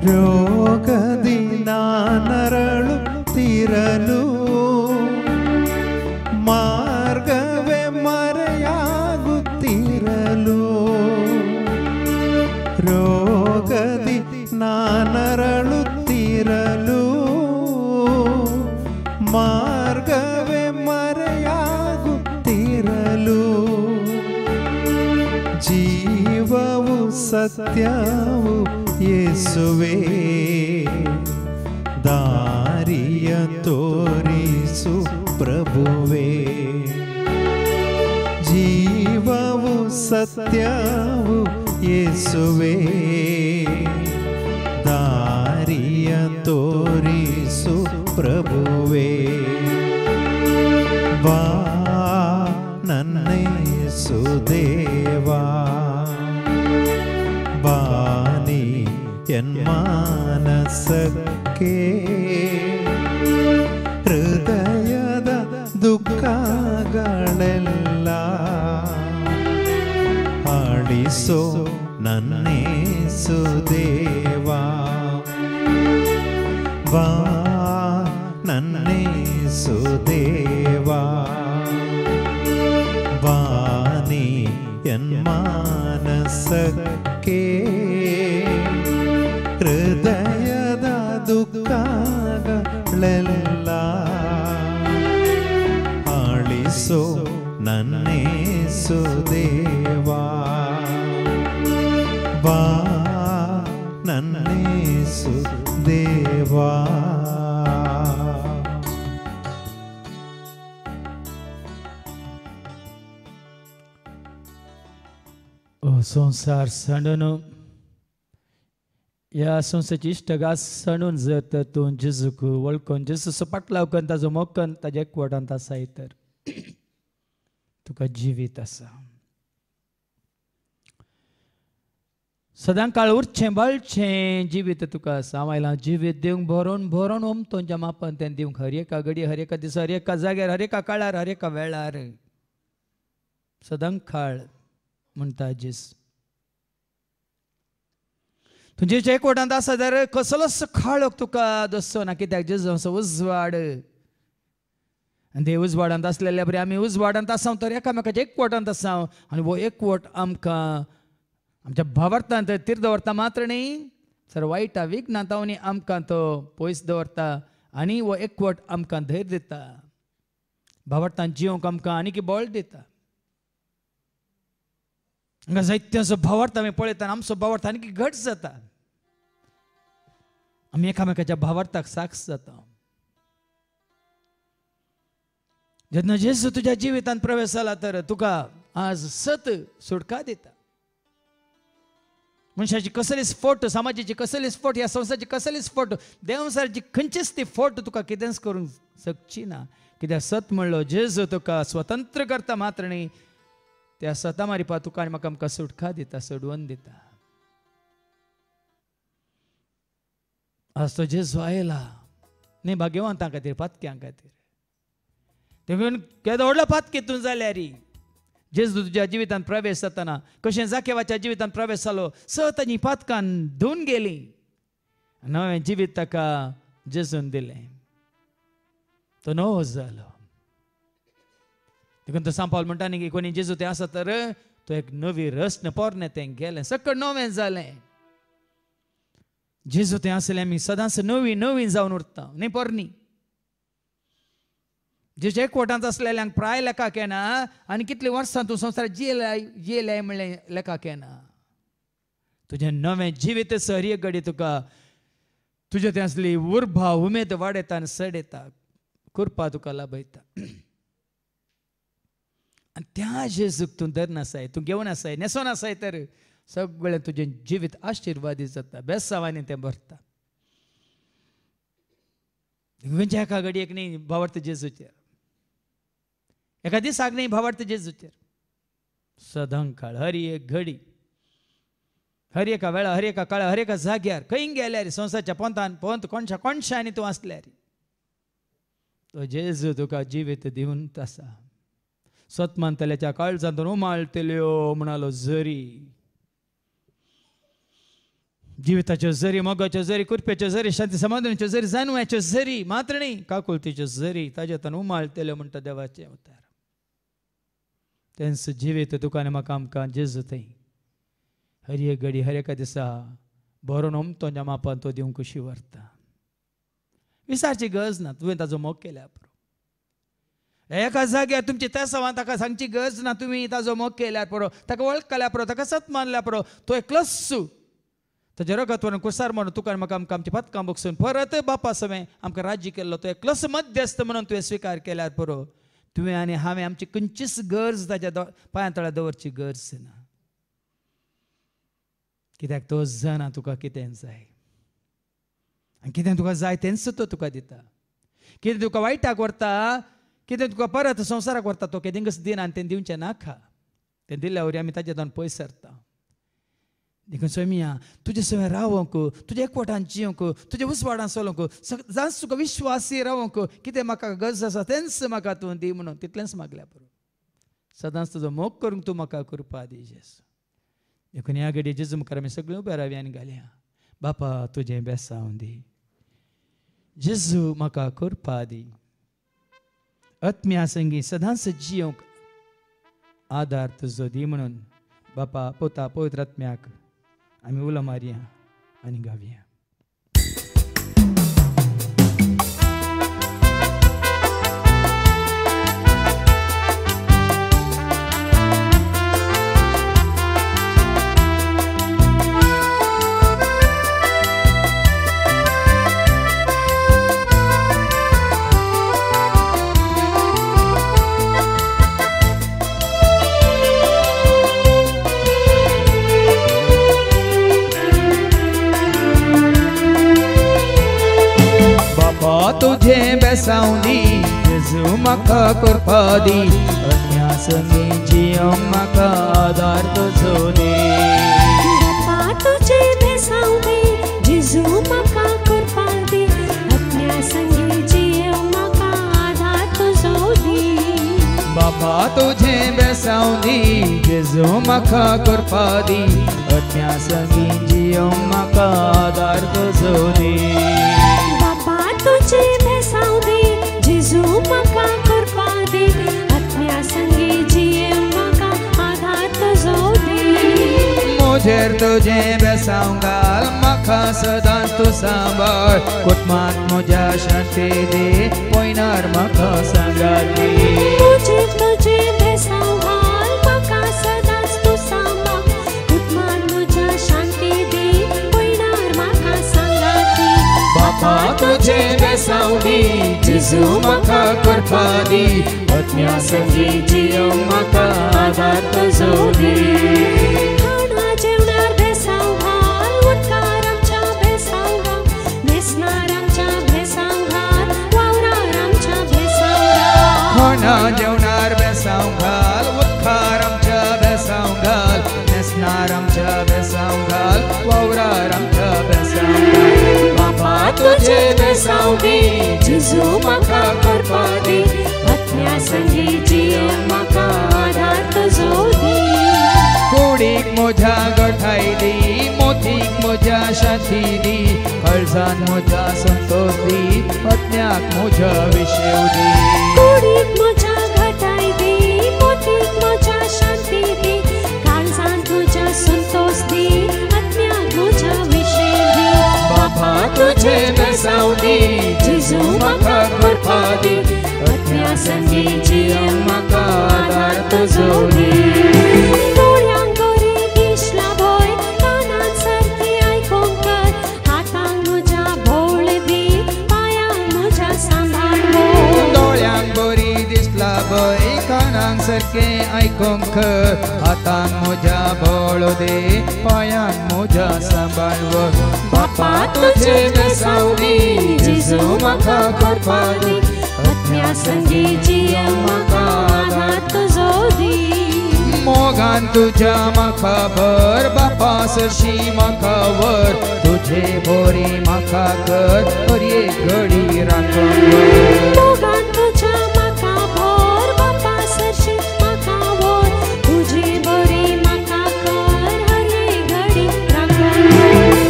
ರೋಗದಿ ನಾನರಳುತ್ತಿರಲು ಮಾರ್ಗವೇ ಮರೆಯಾಗುತ್ತಿರಲು ರೋಗದಿ ನಾನರಳುತ್ತಿರಲು ಮಾರ್ಗವೇ ಮರೆಯಾಗುತ್ತಿರಲು ಜೀವವು ಸತ್ಯವು ಯೇಸುವೇ ದಾರಿಯ ತೋರಿಸು ಪ್ರಭುವೇ ಜೀವವು ಸತ್ಯವು ಯೇಸುವೇ ದಾರಿಯ ತೋರಿಸು ಪ್ರಭುವೇ ಬಾ ನನ್ನೇಸು ದೇವಾ ಬಾನಿ ಎನ್ ಮಾನಸಕ್ಕೆ ಹೃದಯದ ದುಃಖಗಳೆಲ್ಲ ಆಳಿಸೋ ನನ್ನೇಸು ದೇವಾ ಬಾ ನನ್ನೇಸು ದೇವಾ ಬಾನಿ ಎನ್ ಮಾನಸಕ್ಕೆ ಹೃದಯದ ದುಃಖಗಳೆಲ್ಲ ಆಳಿಸೋ ನನ್ನೇಸು ದೇವಾ ಬಾ ನನ್ನೇಸು ದೇವಾ संसार सणून ह्या संस्थेची इश्टगास सणून जर तर तूं जेजूक वळखून जेजूचो पाटलाव करून ताजो मोग करून ताज्या एकवटांत आसाय तर तुका जिवीत आसा सदां काळ उरचें बळचें जिवीत तुका आसा हांव आयलां जिवीत दिवंक भरोवन भरोवन तुमच्या मापान तें दिवंक हर एका घडये हर एका दिसा हर एका जाग्यार हर एका काळार हर एका वेळार सदां काळ म्हणटा जेस तुजे एकवटांत आसा जाल्यार कसलोच खाळोक तुका दसचो ना कित्याक जेजू असो उजवाड आनी ते उजवाडांत आसलेल्या बरें आमी उजवाडांत आसा तर एकामेकाच्या एकवटांत आसा आनी हो एकवट आमकां आमच्या भावार्थांत तीर दवरता मात्र न्ही तर वायटा विघ्नांतांनी आमकां तो पयस दवरता आनी हो एकवट आमकां धैर्य दिता भावार्थान जिवंक आमकां आनीक बळ दिता. हांगा जायत्यांचो भावार्थ आमी पळयता आनी आमचो भावार्थ आनीक घट जाता. आमी एकामेकाच्या भावार्थाक साक्ष जाता. जेन्ना जेजू तुज्या जिवितांत प्रवेश जाला तर तुका आज सत सुटका दिता. मनशाची कसलीच फोट, समाजाची कसलीच फोट, ह्या संसाराची कसलीच फोट, देवसारची खंयचीच ती फोट तुका कितेंच करूंक शकची ना. कित्याक सत म्हणलो जेजू तुका स्वतंत्र करता मात्र न्ही, त्या सता मारिपा तुका आनी म्हाका आमकां सुटका दिता, सोडवून दिता. आज तो जेजू आयला न्ही भाग्यवंतां खातीर, पातक्यां खातीर. देखून केदो व्हडलो पातकी हितून जाल्यार जेजू तुज्या जिवितांत प्रवेश जातना कशें जाकेवाच्या जिवितांत प्रवेश जालो, सत आनी पातकान धुवन गेली, नवें जिवीत ताका जेजून दिलें. तो नवो जालो. देखून तो सांपावल म्हणटा न्ही की कोणी जेजू ते आसा तर तो एक नवी रस्न पोरणे तें गेलें, सकट नवें जालें. जेजू ते आसले आमी सदांच नवीं नवीं जावन उरता न्ही पोरणी. जेचे एकवटांत असलेल्यांक प्राय लेखाक येना आनी कितलीं वर्सां तूं संवसारांत जियेलें म्हणलें लेखाक येना. तुजें नवें जिवीत हर एक घडी तुका तुजे थंय आसली उर्बा उमेद वाडयता आनी सडयता, कृपा तुका लाभयता. आनी त्या जेजूक तूं धरून आसाय, तूं घेवन आसाय, नेसोन आसाय तर सगळें तुजें जिवीत आशिर्वादीत जाता, बेसावांनी तें भरता. म्हणजे एका घडयेक न्ही भावार्थ जेजूचेर, एका दिसाक न्ही भावार्थ जेजूचेर, सदांकाळ हर एक घडी, हर एका वेळा, हर एका काळा, हर एका जाग्यार, खंय गेल्यार संवसाराच्या पोंतान पोंत कोणशांनी तूं आसल्यार तो जेजू तुका जिवीत दिवन आसा. सतमानतल्याच्या काळजांतून उमाळटल्यो म्हणालो झरी, जिविताच्यो झरी, मोगाच्यो झरी, कुरपेच्यो झरी, शांती समाधानाच्यो झरी, जाणव्याच्यो झरी मात्र न्ही, काकुळतीच्यो झरी ताज्यातून उमाळटल्यो म्हणटा देवाचे अवतार. तेंच जिवीत तुका आनी म्हाका आमकां जेजू थंय हर एक घडी, हर एका दिसा बरोवन उमतोच्या मापान तो दिवंक कशी व्हरता. विसारची गरज ना, तुवें ताजो मोग केल्या पुरो. एका जाग्यार तुमची तेसावां ताका सांगची गरज ना, तुमी ताजो मोग केल्यार पुरो, ताका वळखल्यार पुरो, ताका सत मानल्यार पुरो. तो एकलोच ताजे रगत व्हरून कुसार म्हणून तुका म्हाका आमकां आमची पतकां बगसून परत बापा समें आमकां राज्य केल्लो तो एकलोच मध्यस्थ म्हणून तुवें स्विकार केल्यार पुरो. तुवें आनी हांवें आमची खंयचीच गरज ताज्या पांया तळ्यार दवरची गरज ना. कित्याक तो जाणा तुका कितें जाय आनी कितें तुका जाय तेंच तो तुका दिता. कितें तुका वायटाक व्हरता, कितें तुका परत संवसाराक व्हरता, तो केदींगच दिना आनी तें दिवचें नाका. तें दिल्या वरी आमी ताजे दोन पयस सरता. देखून सोमिया तुजे सवय रावंक, तुजे एकवटान जियोंक, तुजे उसवाडान चलोवंक, जास्त तुका विश्वासी रावंक, कितें म्हाका गरज आसा तेंच म्हाका तूं दी म्हणून तितलेंच मागल्या पुरो. सदांच तुजो मोग करूंक तूं म्हाका कृपा दी जेजू. देखून ह्या घडये जेजू मुखार आमी सगळीं उबे रावया आनी घालया. बापा तुजें बेसांव दी, जेजू म्हाका कृपा दी. आत्म्या संगी सदांच जियोंक आदार तुजो दी म्हणून बापा पोता पवित्र आत्म्याक आमी उलो मारया आनी गावया. तुझे बेसांव दी, जेजू म्हाका कृपा दी. अन्या संगी जियोंक म्हाका आदार तुजो दी. बापा तुझे बेसांव दी, जेजू म्हाका कृपा दी. अन्या संगी जियोंक म्हाका आदार तुजो दी. बापा तुझे बेसांव दी, जेजू म्हाका कृपा दी. अन्या संगी जियोंक म्हाका आदार तुजो दी. तुझे बेसांव दी, जेजू म्हाका कृपा दी. आत्म्या संगी जियोंक म्हाका आदार तुजो दी. मुझेर तुझे बेसांव घाल म्हाका सदांच तूं सांबाळ कुटमात म्हज्या शांती दी पयनार म्हाका सांगाती मुझे तुझे बेसांव घाल म्हाका सदांच तूं सांबाळ कुटमात म्हज्या शांती दी पयनार म्हाका सांगाती बापा तुझे बेसांव दी जेजू म्हाका करपा दी आत्म्या संगी जियो म्हाका आदार तुजो दी खाणा जेवणार बेसांव घाल उदकार आमच्या बेसांव घाल न्हेसणार आमच्या बेसांव घाल वावरार आमच्या बेसांव घाल खाणा जेवणार बेसांव घाल उदकार आमच्या बेसांव घाल न्हेसणार आमच्या बेसांव घाल वावरार आमच्या बेसांव घाल बापा तुझे बेसांव दी जेजू म्हाका करपा दी आत्म्या संगी जियो म्हाका आदार तुजो दी कुडीक म्हज्या गठाय दी मोतीक म्हज्या शांती दी काळजान म्हज्या संतोष दी आत्म्याक म्हज्या विशेव दी कुडीक म्हज्या घटाय दी मोतीक म्हज्या शांती दी काळजान तुज्या संतोष दी आत्म्याक म्हज्या विशेव दी बापा तुझे बेसांव दी जेजू म्हाका करपा दी आत्म्या संगी जियो म्हाका आदार तुजो दी दोळ्यांक बरी दिसला भंय कानांत सारकी आयकोंक कर हातांक म्हज्या भोवळ दी पांयांक म्हज्या सांबाळ दवर दोळ्यांक बरी दिसला भंय कानांक सारके आयकोंक कर हातांक म्हज्या बोळ दे पांयांक म्हज्या सांबाळ बापा तुझे बेसांव दी जेजू म्हाका करपा दी आत्म्या संगी जियो म्हाका आदार तुजो दी मोगान तुझ्या म्हाका भर बापा सरशी म्हाका वर तुझे बोरी म्हाका कर हर एक घडी राखण मोगान तुज्या म्हाका भर बापा सरशी म्हाका वर तुजी बरी म्हाका कर हर एक घडी राखण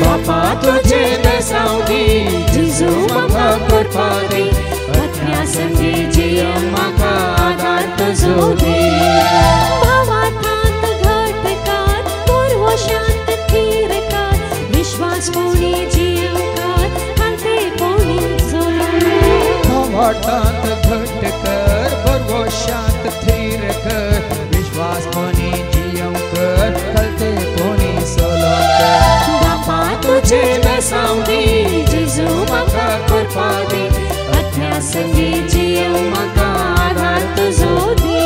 बापा तुझे बेसांव दी जेजू म्हाका करपा दी आत्म्या संगी जियो म्हाका आदार तुजो दी भावार्थांत घट कर पूर्व शांत थीर कर विश्वास कोणी जीव कर हालते कोणी जोडून वाटांत घट कर बरवो शांत थीर कर विश्वास कोणी जियम कर कलते कोणी सोलोन कर बापा तुझे बेसांव दी जेजू म्हाका करपा दी आत्म्या संगी जियो म्हाका आदार तुजो दी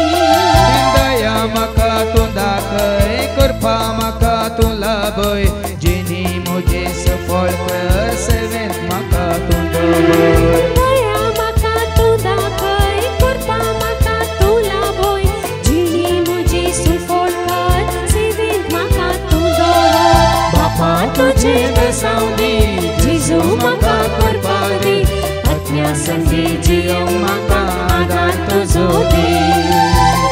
दया म्हाका तूं दाखय करपा म्हाका तूं लाभय जिनी म्हजे सफळ कर सेवेंत म्हाका तूं दवर दया म्हाका तूं दाखय करपा म्हाका तूं लाभय जिणी म्हजी सुफळ कर सेवेंत म्हाका तूं दवर बापा तुझे बेसांव दी जेजू म्हाका करपा दी आत्म्या संगी जियो म्हाका आदार तुजो दी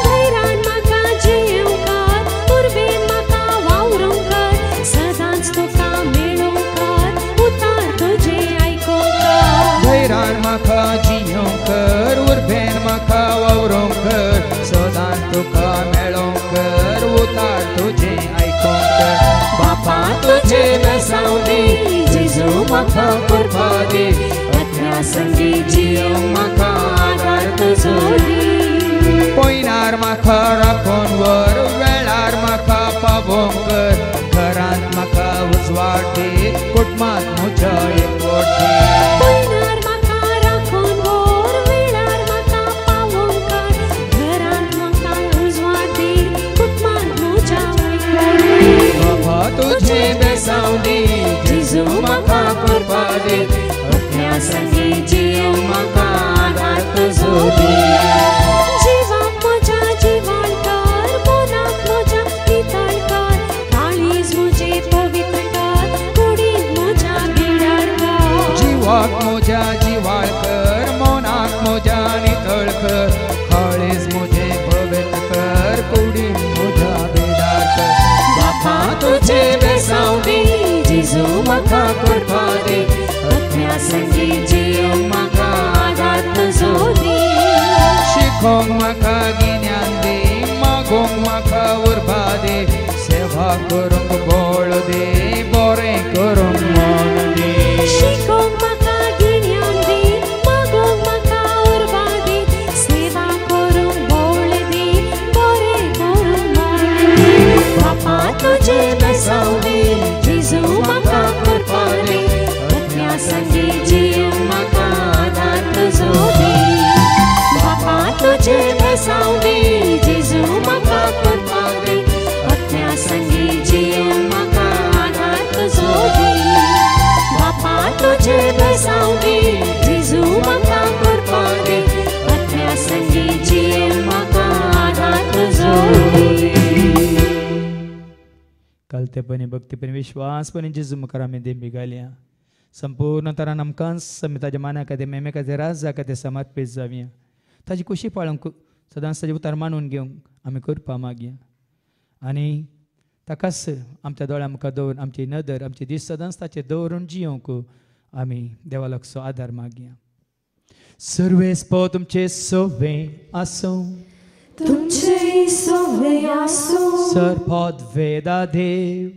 धैर्यान म्हाका जियोंक कर उर्बेन म्हाका वावरूंक कर सदांच तुका मेळूंक कर उतार तुजे आयकोंक कर धैर्यान म्हाका जियोंक कर उर्बेन म्हाका वावरूंक कर सदां तुका मेळोंक कर उतार तुजें आयकोंक कर बापा तुझे बेसांव दी जेजू म्हाका करपा दी आत्म्या संगी जियो म्हाका आदार तुजो दी पयनार म्हाका राखून वर वेळार म्हाका पावोंक कर घरांत म्हाका उजवाड दी कुटुंबांत म्हज्या एकवट दी पयनार म्हाका राखून वर वेळार म्हाका पावोंक कर घरांत म्हाका उजवाड दी कुटुंबांत म्हज्या एकवट दी बाबा तुझे बेसांव दी जेजू म्हाका करपा दी आत्म्या संगी जियो म्हाका आदार तुजो दी जिवाक म्हज्या जिवाळ कर मोनाक म्हज्या नितळ कर काळीज म्हजें पवित्र कर कुडींत म्हज्या भिडार कर जिवाक म्हज्या जिवाळ कर मोनाक म्हज्या नितळ कर काळीज म्हजें पवित्र कर कुडींत म्हज्या भिडार कर बापा तुझे बेसांव दी जेजू म्हाका करपा दी आत्म्या संगी जियो म्हाका आदार तुजो दी शिकोंक म्हाका गिन्यान दी मागोंक म्हाका उर्बा दी सेवा करूंक दे बरें करूंक मन दे शिकोंक म्हाका गिन्यान दी मागोंक म्हाका उर्बा दी सेवा करूंक बोळ दी बरें करूंक मन दी बापा तुजे बेसांव दी जेजू म्हाका कृपा दी अज्ञा संगी जियेंक म्हाका आदार तुजो दी बापा तुजे बेसांव दी जेजू म्हाका कृपा दी अज्ञा संगी जियेंक म्हाका आदार तुजो दी बापा तुजे बेसांव दी जेजू म्हाका कृपा दी अज्ञा संगी जियेंक म्हाका आदार तुजो दी कलतेपणी भक्तीपणी विश्वासपणी जेजू मुखार आमी देंबी घालया संपूर्ण तरान आमकां ताच्या माना खातीर मेमे खातीर राजा खातीर समर्पीत जावया ताजी खुशी पाळूंक सदांच ताजे उतार मानून घेवंक आमी करपा मागया आनी ताकाच आमच्या दोळ्या मुखार दवरून आमची नदर आमची दीस सदांच ताचेर दवरून जियोंक आमी देवा लागचो आदार मागया सर्वेस्प तुमचे सोवे आसूं तुमचे सोवे आसूं सरपद वेदा देव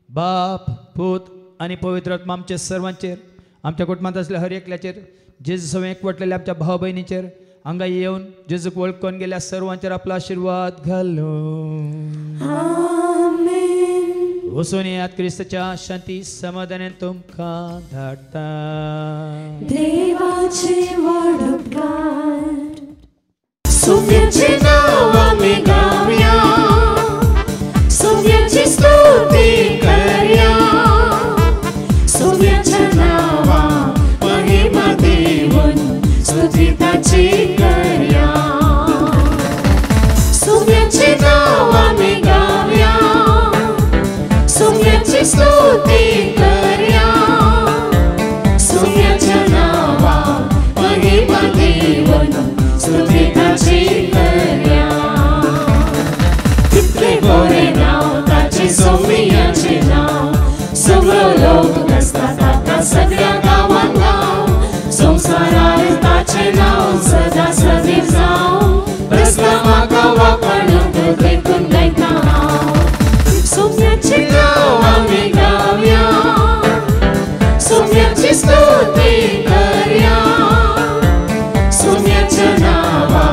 बाप पूत आनी पवित्र आत्मा आमच्या सर्वांचेर आमच्या कुटुंबांत असलेल्या हर एकल्याचेर जेजू सवे एकवटलेल्या आमच्या भाव भयणीचेर हांगा येवन जेजूक वळखून गेल्या सर्वांचेर आपलो आशिर्वाद घालूं आमेन वचून येयात क्रिस्ताच्या शांती समाधानान तुमकां धाडटा देवाचे व्हड उपकार सोम्याचे नांव आमी गावया सोम्याची स्तुती करया सोम्याच्या नांवा महिमा देवून स्तुती ताची करया सोम्याचे नांव आमी गावया सोम्याची स्तुती करया सोम्याच्या नांवा महिमा देवून स्तुती ताची करया कितले बरें नांव ताचे सोम्याचे नांव सगळो लोक नाचता ताका सगळ्या गांवांत नांव संवसारार ताचे नांव सदा सदीं जावं प्रस्न म्हाका वाखाणूंक देखून गायता हांव सोम्याचे नांव आमी गावया सोम्याची स्तुती करया सोम्याच्या नांवा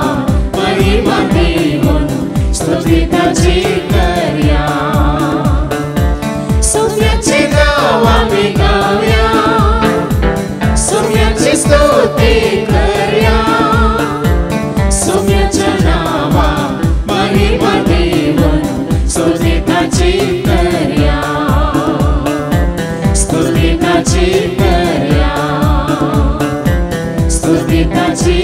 महिमा देवून स्तुती ताची करया सोम्याचे नांव आमी गावया सोम्याची स्तुती करया सोम्याच्या नांवा महिमा देवून स्तुती ताची करया स्तुती ताची करया स्तुती ताची